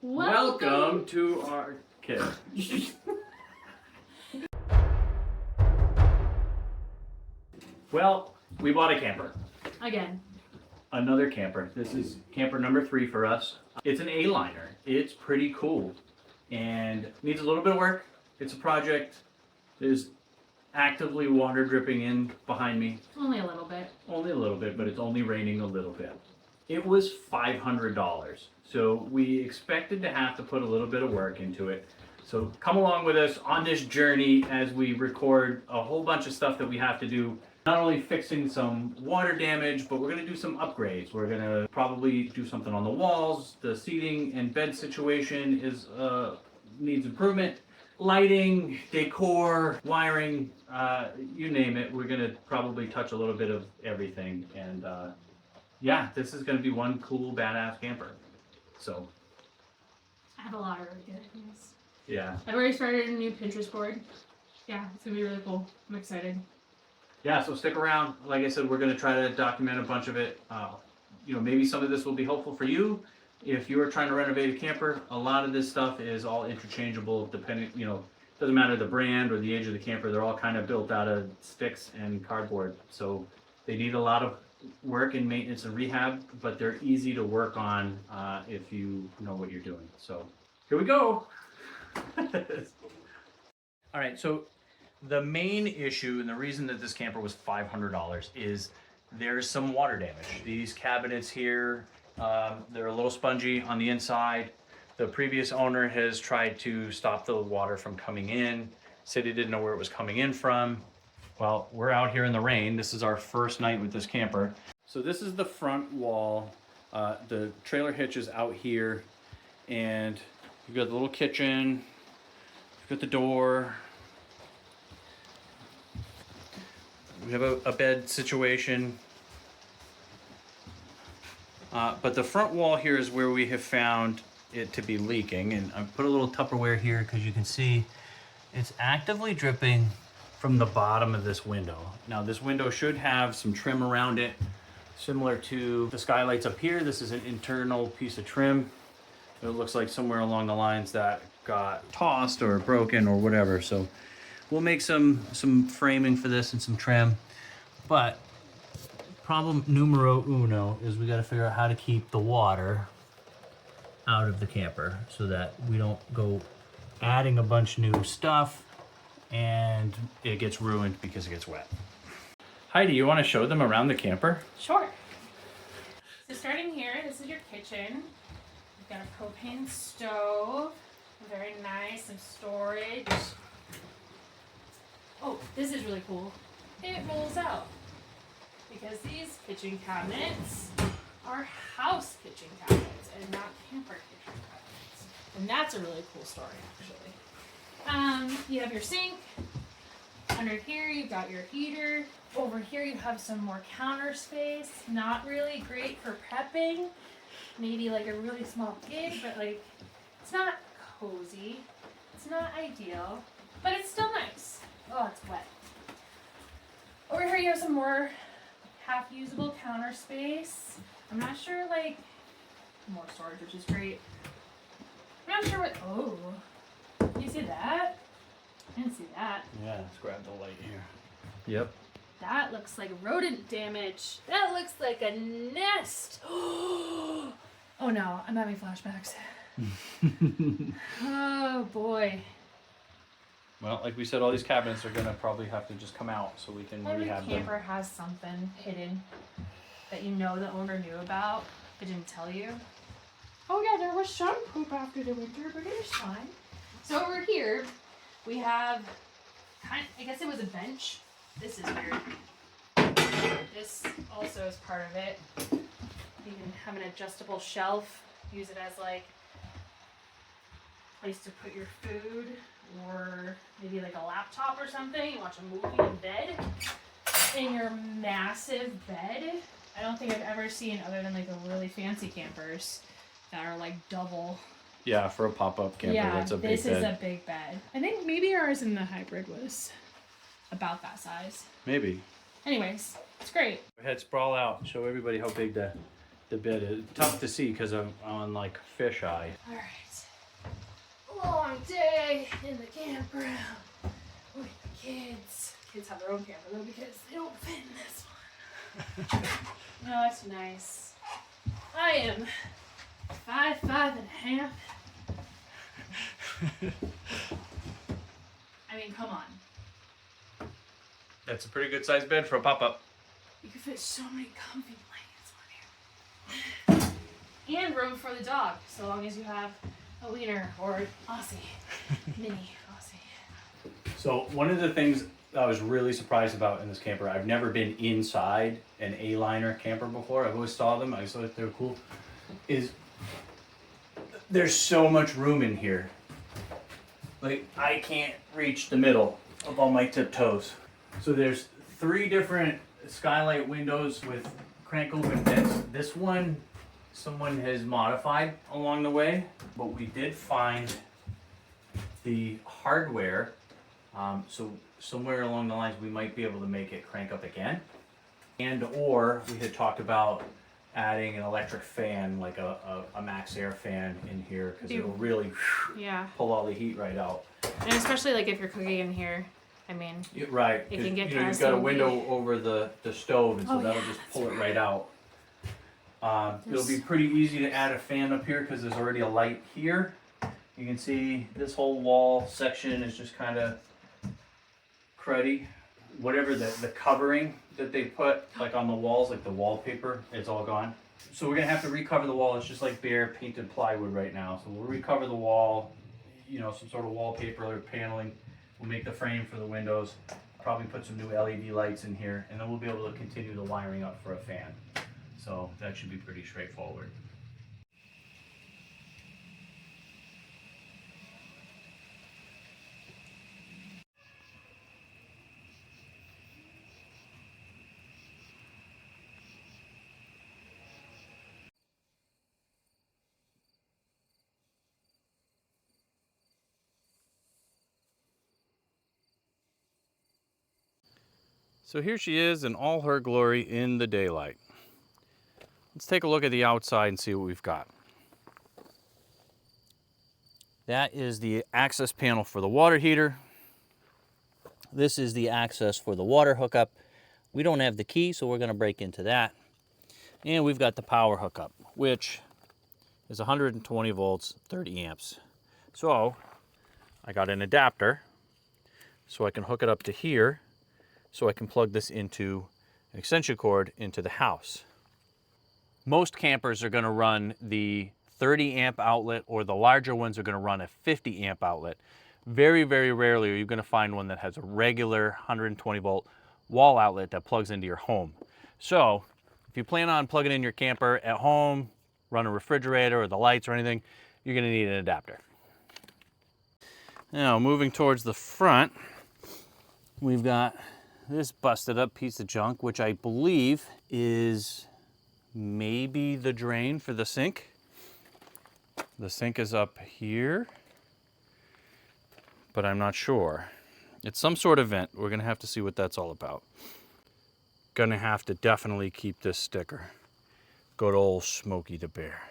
Welcome to our kit. Well, we bought a camper. Again. Another camper. This is camper number 3 for us. It's an A-liner. It's pretty cool and needs a little bit of work. It's a project. There's actively water dripping in behind me. Only a little bit. Only a little bit, but it's only raining a little bit. It was $500. So we expected to have to put a little bit of work into it. So come along with us on this journey as we record a whole bunch of stuff that we have to do. Not only fixing some water damage, but we're going to do some upgrades. We're going to probably do something on the walls. The seating and bed situation needs improvement. Lighting, decor, wiring, you name it. We're going to probably touch a little bit of everything. And yeah, this is going to be one cool, badass camper. So I have a lot of really good ideas. Yeah. I've already started a new Pinterest board. Yeah, it's going to be really cool. I'm excited. Yeah, so stick around. Like I said, we're going to try to document a bunch of it. Maybe some of this will be helpful for you. If you are trying to renovate a camper, a lot of this stuff is all interchangeable depending, doesn't matter the brand or the age of the camper. They're all kind of built out of sticks and cardboard. So they need a lot of work and maintenance and rehab, but they're easy to work on if you know what you're doing. So here we go. All right, so the main issue and the reason that this camper was $500 is there's some water damage. These cabinets here, they're a little spongy on the inside. The previous owner has tried to stop the water from coming in, said he didn't know where it was coming in from. Well, we're out here in the rain. This is our first night with this camper. So this is the front wall. The trailer hitch is out here, and you've got the little kitchen, you've got the door. We have a bed situation. But the front wall here is where we have found it to be leaking. And I put a little Tupperware here because you can see it's actively dripping from the bottom of this window. Now this window should have some trim around it, similar to the skylights up here. This is an internal piece of trim. It looks like somewhere along the lines that got tossed or broken or whatever. So we'll make some framing for this and some trim. But problem numero uno is we got to figure out how to keep the water out of the camper so that we don't go adding a bunch of new stuff and it gets ruined because it gets wet. Heidi, you want to show them around the camper? Sure. So starting here, this is your kitchen. You've got a propane stove, very nice, some storage. Oh, this is really cool. It rolls out because these kitchen cabinets are house kitchen cabinets and not camper kitchen cabinets. And that's a really cool story, actually. You have your sink. Under here, you've got your heater. Over here, you have some more counter space. Not really great for prepping. Maybe like a really small gig, but like it's not cozy. It's not ideal, but it's still nice. Oh, it's wet. Over here, you have some more half-usable counter space. I'm not sure, like, more storage, which is great. I'm not sure what, oh, you see that? I didn't see that. Yeah, let's grab the light here. Yep. That looks like rodent damage. That looks like a nest. Oh no, I'm having flashbacks. Oh boy. Well, like we said, all these cabinets are going to probably have to just come out so we can rehab them. Every camper has something hidden that you know the owner knew about but didn't tell you. Oh yeah, there was some poop after the winter, but it was fine. So over here, we have, I guess it was a bench. This is weird. This also is part of it. You can have an adjustable shelf. Use it as like a place to put your food, or maybe like a laptop or something. You watch a movie in bed. In your massive bed. I don't think I've ever seen, other than like the really fancy campers that are like double. Yeah, for a pop-up camper, that's a big bed. This is a big bed. I think maybe ours in the hybrid was about that size. Maybe. Anyways, it's great. Go ahead, sprawl out. Show everybody how big the the bed is tough to see because I'm on like fisheye. All right. Long day in the campground with the kids. Kids have their own camper though because they don't fit in this one. No, it's nice. I am 5'5" and a half. I mean, come on. That's a pretty good sized bed for a pop-up. You can fit so many comfy blankets on here. And room for the dog, so long as you have a wiener or Aussie. Mini Aussie. So one of the things I was really surprised about in this camper, I've never been inside an A-liner camper before. I've always saw them, I just thought they were cool, is there's so much room in here. Like, I can't reach the middle of all my tiptoes. So there's 3 different skylight windows with crank open vents. This one, someone has modified along the way, but we did find the hardware. So somewhere along the lines, we might be able to make it crank up again. And or we had talked about adding an electric fan, like a max air fan in here, because it'll really pull all the heat right out. And especially like if you're cooking in here, I mean, right, it can get you've got a window over the stove, and so that'll just pull it right out. It'll be pretty easy to add a fan up here because there's already a light here. You can see this whole wall section is just kind of cruddy. Whatever the covering that they put like on the walls, like the wallpaper, it's all gone. So we're gonna have to recover the wall. It's just like bare painted plywood right now. So we'll recover the wall, you know, some sort of wallpaper or paneling. We'll make the frame for the windows, probably put some new LED lights in here, and then we'll be able to continue the wiring up for a fan. So that should be pretty straightforward. So here she is in all her glory in the daylight. Let's take a look at the outside and see what we've got. That is the access panel for the water heater. This is the access for the water hookup. We don't have the key, so we're gonna break into that. And we've got the power hookup, which is 120 volts, 30 amps. So I got an adapter so I can hook it up to here, so I can plug this into an extension cord into the house. Most campers are gonna run the 30 amp outlet, or the larger ones are gonna run a 50 amp outlet. Very, very rarely are you gonna find one that has a regular 120 volt wall outlet that plugs into your home. So if you plan on plugging in your camper at home, run a refrigerator or the lights or anything, you're gonna need an adapter. Now moving towards the front, we've got this busted up piece of junk, which I believe is maybe the drain for the sink. The sink is up here, but I'm not sure. It's some sort of vent. We're gonna have to see what that's all about. Gonna have to definitely keep this sticker. Good old Smokey the Bear.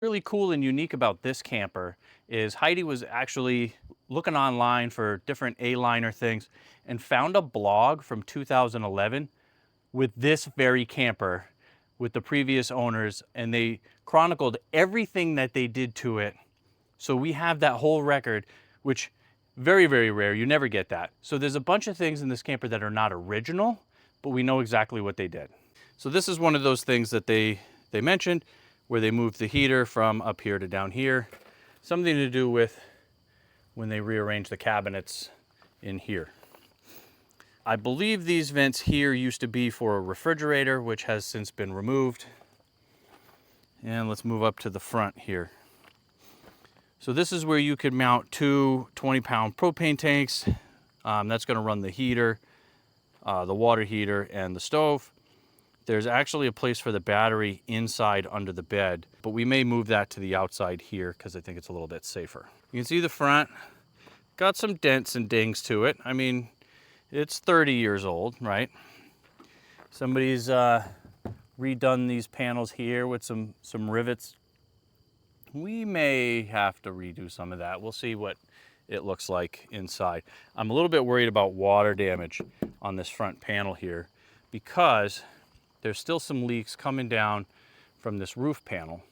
Really cool and unique about this camper is Heidi was actually looking online for different A-liner things and found a blog from 2011 with this very camper with the previous owners, and they chronicled everything that they did to it. So we have that whole record, which very, very rare. You never get that. So there's a bunch of things in this camper that are not original, but we know exactly what they did. So this is one of those things that they mentioned, where they moved the heater from up here to down here. Something to do with when they rearranged the cabinets in here. I believe these vents here used to be for a refrigerator, which has since been removed. And let's move up to the front here. So this is where you could mount 2 20-pound propane tanks. That's gonna run the heater, the water heater, and the stove. There's actually a place for the battery inside under the bed, but we may move that to the outside here because I think it's a little bit safer. You can see the front, got some dents and dings to it. I mean, it's 30 years old, right? Somebody's redone these panels here with some rivets. We may have to redo some of that. We'll see what it looks like inside. I'm a little bit worried about water damage on this front panel here because there's still some leaks coming down from this roof panel.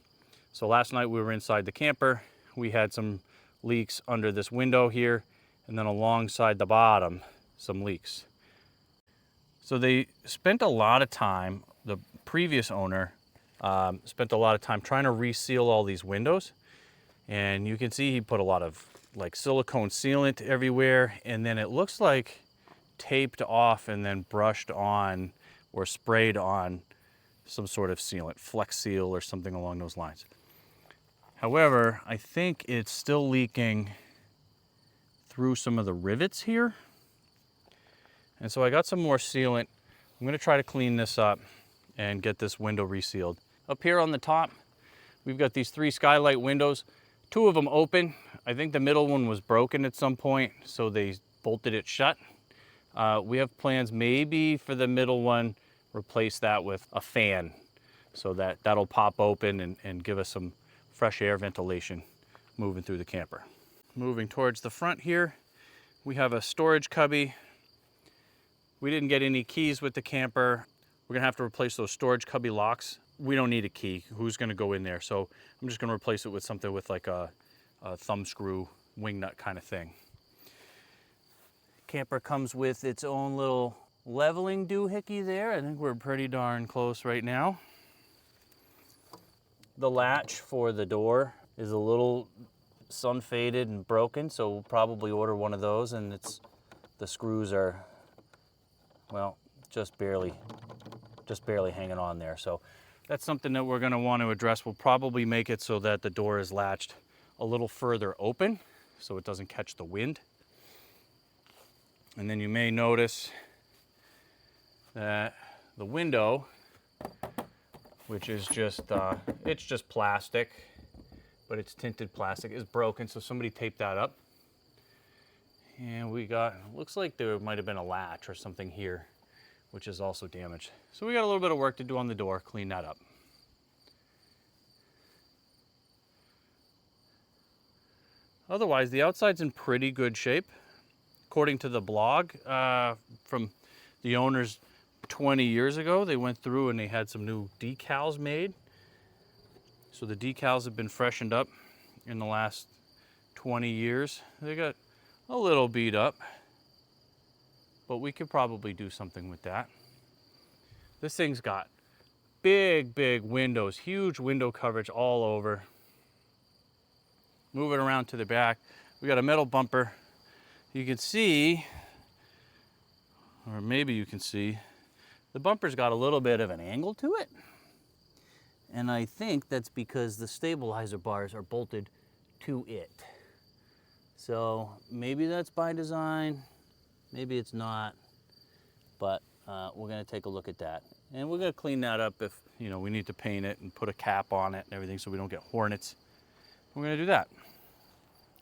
So last night we were inside the camper. We had some leaks under this window here, and then alongside the bottom, some leaks. So they spent a lot of time, the previous owner spent a lot of time trying to reseal all these windows. And you can see he put a lot of like silicone sealant everywhere, and then it looks like taped off and then brushed on or sprayed on some sort of sealant, Flex Seal or something along those lines. However, I think it's still leaking through some of the rivets here. And so I got some more sealant. I'm gonna try to clean this up and get this window resealed. Up here on the top, we've got these 3 skylight windows. 2 of them open. I think the middle one was broken at some point, so they bolted it shut. We have plans maybe for the middle one, replace that with a fan so that that'll pop open and give us some fresh air ventilation moving through the camper. Moving towards the front here, we have a storage cubby. We didn't get any keys with the camper. We're gonna have to replace those storage cubby locks. We don't need a key. Who's gonna go in there? So I'm just gonna replace it with something with like a thumb screw, wing nut kind of thing. Camper comes with its own little leveling doohickey there. I think we're pretty darn close right now. The latch for the door is a little sun faded and broken, so we'll probably order one of those, and the screws are, well, just barely hanging on there. So that's something that we're gonna want to address. We'll probably make it so that the door is latched a little further open so it doesn't catch the wind. And then you may notice that the window, which is just, it's just plastic, but it's tinted plastic, is broken, so somebody taped that up. And we got, looks like there might have been a latch or something here, which is also damaged. So we got a little bit of work to do on the door, clean that up. Otherwise, the outside's in pretty good shape. According to the blog from the owners 20 years ago, they went through and they had some new decals made. So the decals have been freshened up in the last 20 years. They got a little beat up, but we could probably do something with that. This thing's got big windows, huge window coverage all over. Move it around to the back. We got a metal bumper. You can see, or maybe you can see, the bumper's got a little bit of an angle to it. And I think that's because the stabilizer bars are bolted to it. So maybe that's by design, maybe it's not, but we're gonna take a look at that. And we're gonna clean that up if, you know, we need to paint it and put a cap on it and everything so we don't get hornets. We're gonna do that.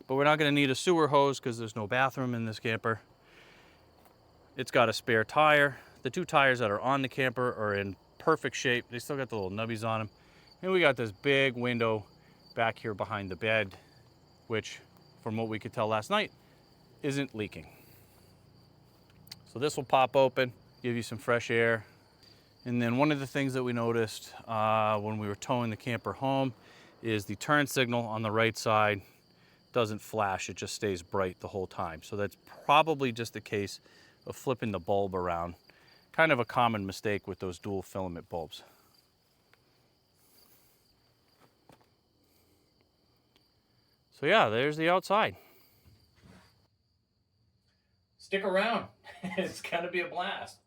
But we're not gonna need a sewer hose because there's no bathroom in this camper. It's got a spare tire. The 2 tires that are on the camper are in perfect shape. They still got the little nubbies on them. And we got this big window back here behind the bed, which, from what we could tell last night, isn't leaking. So this will pop open, give you some fresh air. And then one of the things that we noticed when we were towing the camper home is the turn signal on the right side doesn't flash, it just stays bright the whole time. So that's probably just a case of flipping the bulb around. Kind of a common mistake with those dual filament bulbs. So yeah, there's the outside. Stick around, it's gonna be a blast.